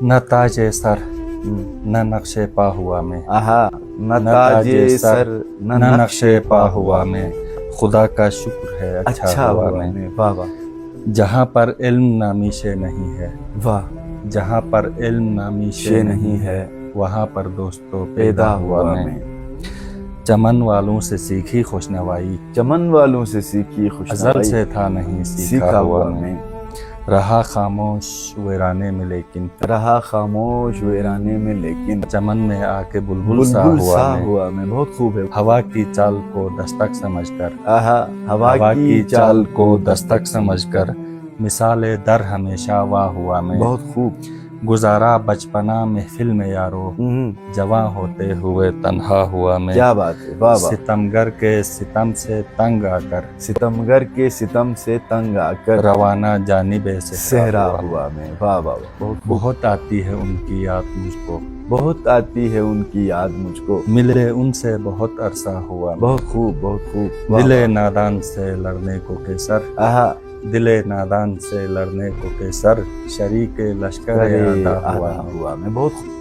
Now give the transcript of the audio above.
نہ تاج سر نہ نقش پا ہوا میں، نہ تاج سر نہ نقش پا ہوا میں، خدا کا شکر ہے اچھا ہوا میں۔ واہ واہ جہاں پر علم نامی شے نہیں ہے، واہ، جہاں پر علم نامی شے نہیں ہے، وہاں پر دوستوں پیدا ہوا میں۔ چمن والوں سے سیکھی خوشنوائی، چمن والوں سے سیکھی خوشنوائی، ازل سے تھا نہیں سیکھا ہوا میں۔ رہا خاموش ویرانے میں لیکن، رہا خاموش ویرانے میں لیکن، چمن میں آ کے بلبل سا بلبل ہوا سا میں۔ ہوا میں۔ بہت خوب ہے۔ ہوا کی چال کو دستک سمجھ کر، ہوا کی چال کو دستک سمجھ کر، مثال در ہمیشہ واہ ہوا میں۔ بہت خوب۔ گزارا بچپنا محفل میں یارو، جواں ہوتے ہوئے تنہا ہوا میں۔ کیا بات ہے، واہ واہ۔ ستمگر کے ستم سے تنگ آ کر، ستمگر کے ستم سے تنگ آ کر، روانہ جانب صحرا ہوا میں۔ واہ واہ، بہت بہت آتی ہے ان کی یاد مجھ کو، بہت آتی ہے ان کی یاد مجھ کو، ملے ان سے بہت عرصہ ہوا میں۔ بہت خوب، بہت خوب۔ دل نادان سے لڑنے کو کیسر، دل نادان سے لڑنے کو کیسر، شریک لشکر ادا ہوا میں۔ میں بہت خوب۔